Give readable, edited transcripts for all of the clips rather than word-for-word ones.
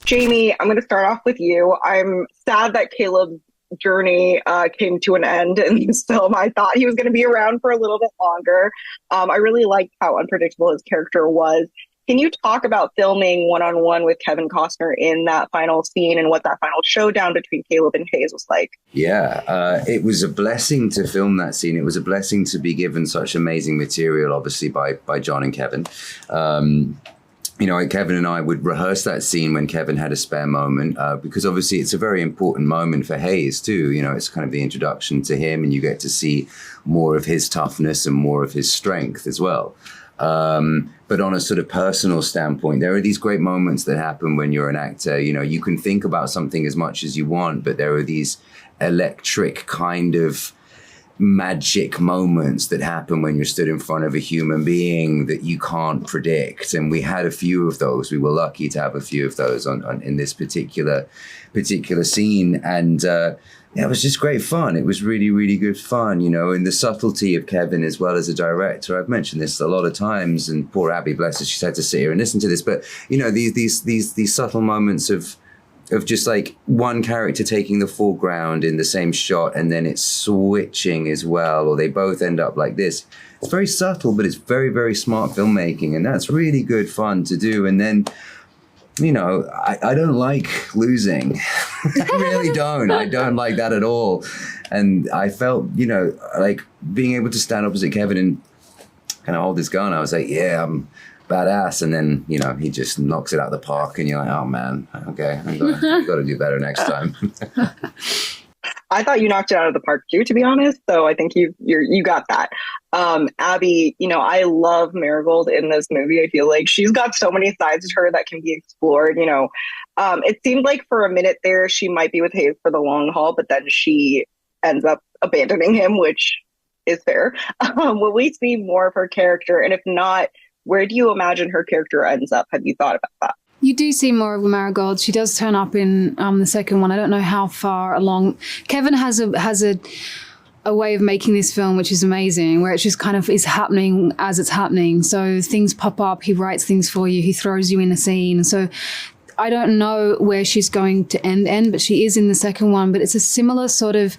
Jamie, I'm going to start off with you. I'm sad that Caleb's journey came to an end in this film. I thought he was going to be around for a little bit longer. I really liked how unpredictable his character was. Can you talk about filming one-on-one with Kevin Costner in that final scene and what that final showdown between Caleb and Hayes was like? Yeah, it was a blessing to film that scene. It was a blessing to be given such amazing material, obviously, by Jon and Kevin. Kevin and I would rehearse that scene when Kevin had a spare moment, because obviously it's a very important moment for Hayes too. You know, it's kind of the introduction to him, and you get to see more of his toughness and more of his strength as well. But on a sort of personal standpoint, there are these great moments that happen when you're an actor. You know, you can think about something as much as you want, but there are these electric kind of magic moments that happen when you're stood in front of a human being that you can't predict. And we had a few of those. We were lucky to have a few of those in this particular scene. And it was just great fun. It was really, really good fun, you know, and the subtlety of Kevin as well as a director. I've mentioned this a lot of times, and poor Abby, bless her, she's had to sit here and listen to this. But, you know, these subtle moments of just like one character taking the foreground in the same shot and then it's switching as well, or they both end up like this. It's very subtle, but it's very, very smart filmmaking, and that's really good fun to do. And then, you know, I don't like losing. I really don't. I don't like that at all. And I felt, you know, like being able to stand opposite Kevin and kind of hold his gun. I was like, yeah, I'm badass. And then, you know, he just knocks it out of the park and you're like, oh man, okay, I've got to do better next time. I thought you knocked it out of the park too, to be honest. So I think you got that. Abby, you know, I love Marigold in this movie. I feel like she's got so many sides to her that can be explored. You know, it seemed like for a minute there she might be with Hayes for the long haul, but then she ends up abandoning him, which is fair. Will we see more of her character? And if not, where do you imagine her character ends up? Have you thought about that? You do see more of Marigold. She does turn up in the second one. I don't know how far along. Kevin has a way of making this film which is amazing, where it just kind of is happening as it's happening. So things pop up, he writes things for you, he throws you in a scene. So I don't know where she's going to end, but she is in the second one. But it's a similar sort of,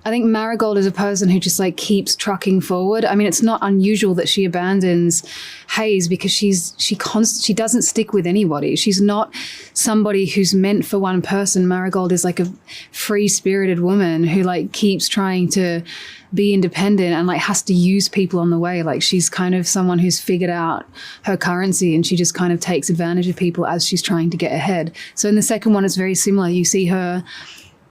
I think Marigold is a person who just like keeps trucking forward. I mean, it's not unusual that she abandons Hayes because she doesn't stick with anybody. She's not somebody who's meant for one person. Marigold is like a free-spirited woman who like keeps trying to be independent and like has to use people on the way. Like she's kind of someone who's figured out her currency and she just kind of takes advantage of people as she's trying to get ahead. So in the second one, it's very similar. You see her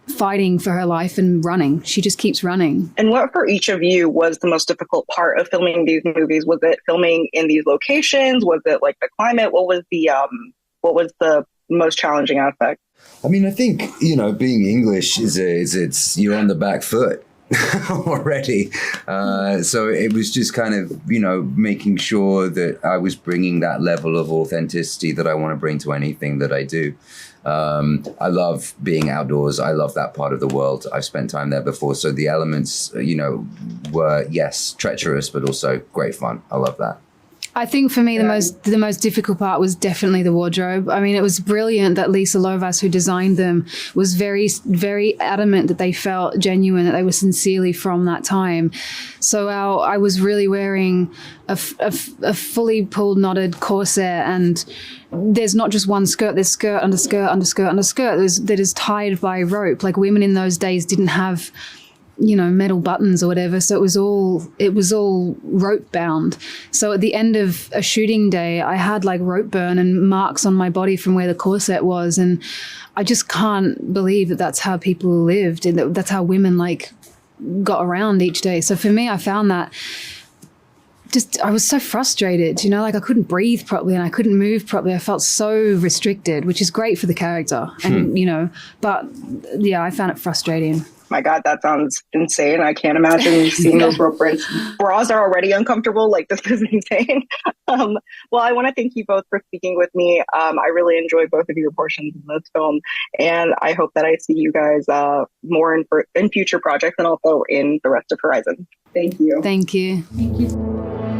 fighting for her life and running. She just keeps running. And what for each of you was the most difficult part of filming these movies? Was it filming in these locations? Was it like the climate? What was the most challenging aspect? I mean, I think, you know, being English is you're on the back foot already. So it was just kind of, you know, making sure that I was bringing that level of authenticity that I want to bring to anything that I do. I love being outdoors. I love that part of the world. I've spent time there before. So the elements, you know, were, yes, treacherous, but also great fun. I love that. I think for me, the most difficult part was definitely the wardrobe. I mean, it was brilliant that Lisa Lovas, who designed them, was very, very adamant that they felt genuine, that they were sincerely from that time. So I was really wearing a fully pulled, knotted corset, and there's not just one skirt. There's skirt under skirt under skirt under skirt that is tied by rope. Like women in those days didn't have, you know, metal buttons or whatever. So it was all rope bound. So at the end of a shooting day, I had like rope burn and marks on my body from where the corset was. And I just can't believe that that's how people lived and that's how women like got around each day. So for me, I found that I was so frustrated, you know, like I couldn't breathe properly and I couldn't move properly. I felt so restricted, which is great for the character. And, you know, but yeah, I found it frustrating. My God, that sounds insane. I can't imagine seeing those rope burns. Bras are already uncomfortable. Like, this is insane. Well, I want to thank you both for speaking with me. I really enjoyed both of your portions in this film, and I hope that I see you guys more in future projects and also in the rest of Horizon. Thank you. Thank you. Thank you.